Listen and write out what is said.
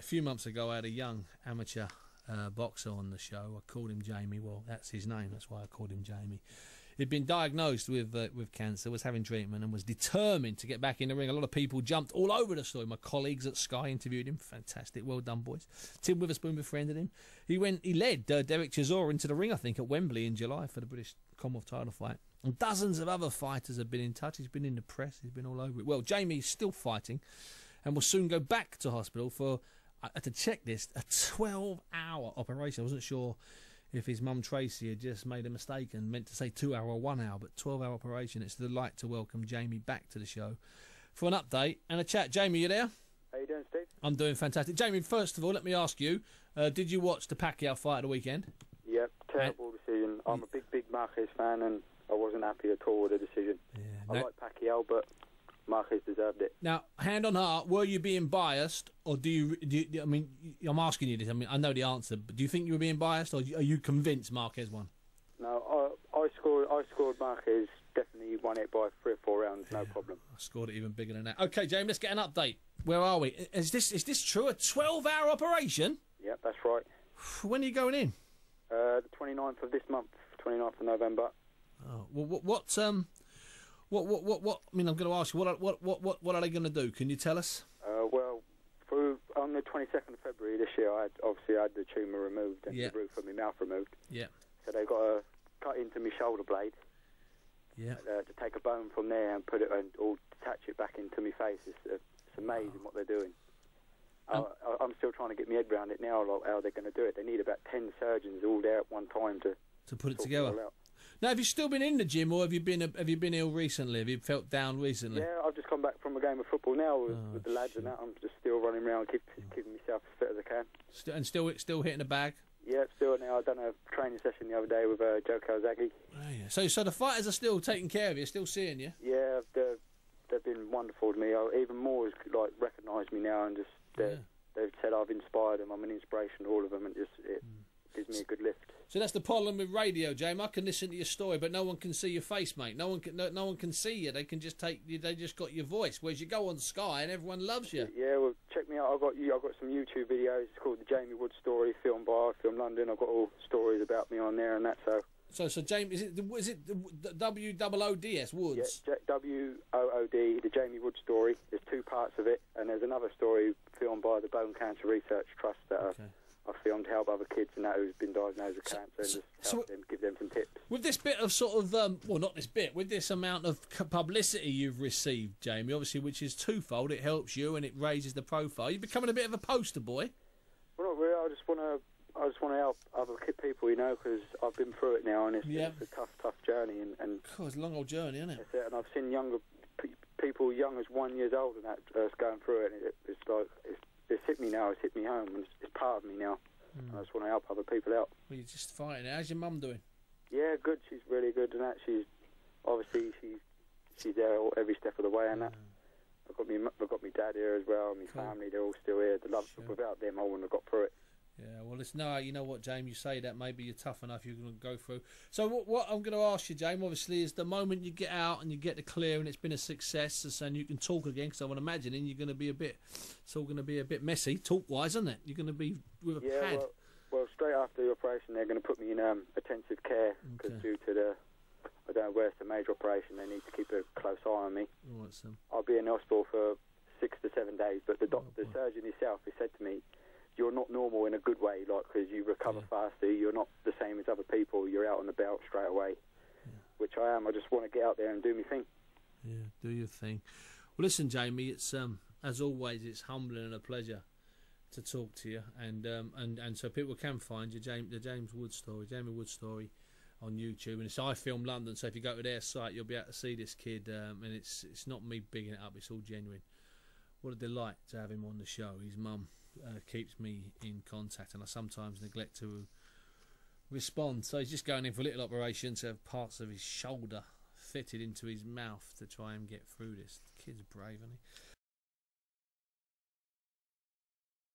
few months ago, I had a young amateur boxer on the show. I called him Jamie. Well, that's his name. That's why I called him Jamie. He'd been diagnosed with cancer, was having treatment, and was determined to get back in the ring. A lot of people jumped all over the story. My colleagues at Sky interviewed him. Fantastic. Well done, boys. Tim Witherspoon befriended him. He led Derek Chisora into the ring, I think, at Wembley in July for the British Commonwealth title fight. And dozens of other fighters have been in touch. He's been in the press. He's been all over it. Well, Jamie's still fighting and will soon go back to hospital for, I had to check this, a 12-hour operation. I wasn't sure if his mum Tracy had just made a mistake and meant to say 2 hour or 1 hour, but 12-hour operation. It's a delight to welcome Jamie back to the show for an update and a chat. Jamie, you there? How you doing, Steve? I'm doing fantastic. Jamie, first of all, let me ask you, did you watch the Pacquiao fight at the weekend? Yep, terrible decision. I'm a big Marquez fan, and I wasn't happy at all with the decision. Yeah, I like Pacquiao, but Marquez deserved it. Now, hand on heart, were you being biased, or do you? I mean, I'm asking you this. I mean, I know the answer, but do you think you were being biased, or are you convinced Marquez won? No, I scored Marquez. Definitely won it by 3 or 4 rounds, no problem. I scored it even bigger than that. Okay, James, let's get an update. Where are we? Is this true? A 12-hour operation? Yep, that's right. When are you going in? The 29th of this month, 29th of November. Oh, well, what? I mean, I'm going to ask you, what are they going to do? Can you tell us? Well, on the 22nd of February this year, I had the tumour removed and the roof of my mouth removed. Yeah. So they've got to cut into my shoulder blade. Yeah. To take a bone from there and put it and all attach it back into my face. It's amazing what they're doing. I'm still trying to get my head around it now, like how they're going to do it. They need about 10 surgeons all there at one time to put it together. Now, have you still been in the gym, or have you been ill recently? Have you felt down recently? Yeah, I've just come back from a game of football now with the lads and that. I'm just still running around, keeping myself as fit as I can. Still hitting the bag? Yeah, still now. I've done a training session the other day with Joe Kawasaki. Oh, yeah. So the fighters are still taking care of you, still seeing you? Yeah, they've been wonderful to me. Even more has recognised me now, and just they've said I've inspired them. I'm an inspiration to all of them, and it gives me a good lift. So that's the problem with radio, James. I can listen to your story, but no one can see your face, mate. No one can see you. They can just take you. They just got your voice. Whereas you go on Sky and everyone loves you. Yeah, well, check me out. I've got some YouTube videos. It's called the Jamie Wood Story, filmed by I Film London. I've got all stories about me on there and that. So James, is it the WOODS Woods? Yeah, WOOD, the Jamie Wood Story. There's 2 parts of it, and there's another story filmed by the Bone Cancer Research Trust that I filmed to help other kids and that who's been diagnosed with cancer, and just help them, give them some tips. With this bit of sort of, well, not this bit, with this amount of publicity you've received, Jamie, obviously, which is twofold, it helps you and it raises the profile. You're becoming a bit of a poster boy. Well, not really. I just want to help other people, you know, because I've been through it now, and it's a tough journey. And God, it's a long old journey, isn't it? That's it. And I've seen younger people, young as 1 year old, and that going through it. And it's like it's hit me now. It's hit me home, and it's part of me now. And I just want to help other people out. Well, you're just fighting it. How's your mum doing? Yeah, good. She's really good, and that she's there every step of the way, and that. I've got my dad here as well. My family, they're all still here. Without them, I wouldn't have got through it. Yeah, well, you know what, James, you say that maybe you're tough enough, you're going to go through. So what I'm going to ask you, James, obviously, is the moment you get out and you get the clear and it's been a success, and you can talk again, because I'm imagining you're going to be it's all going to be a bit messy, talk-wise, isn't it? You're going to be with a pad. Well, straight after the operation, they're going to put me in intensive care, because due to I don't know where it's a major operation, they need to keep a close eye on me. Right, so. I'll be in hospital for 6 to 7 days, but the surgeon himself has said to me, you're not normal in a good way, like, because you recover faster, you're not the same as other people, you're out on the belt straight away, which I am. I just want to get out there and do my thing. Yeah, do your thing. Well, listen, Jamie, it's as always, it's humbling and a pleasure to talk to you, and so people can find you, the Jamie Wood Story on YouTube, and it's I Film London, so if you go to their site, you'll be able to see this kid, and it's not me bigging it up, it's all genuine. What a delight to have him on the show. His mum keeps me in contact, and I sometimes neglect to respond. So he's just going in for a little operation to have parts of his shoulder fitted into his mouth to try and get through this. The kid's brave, isn't he?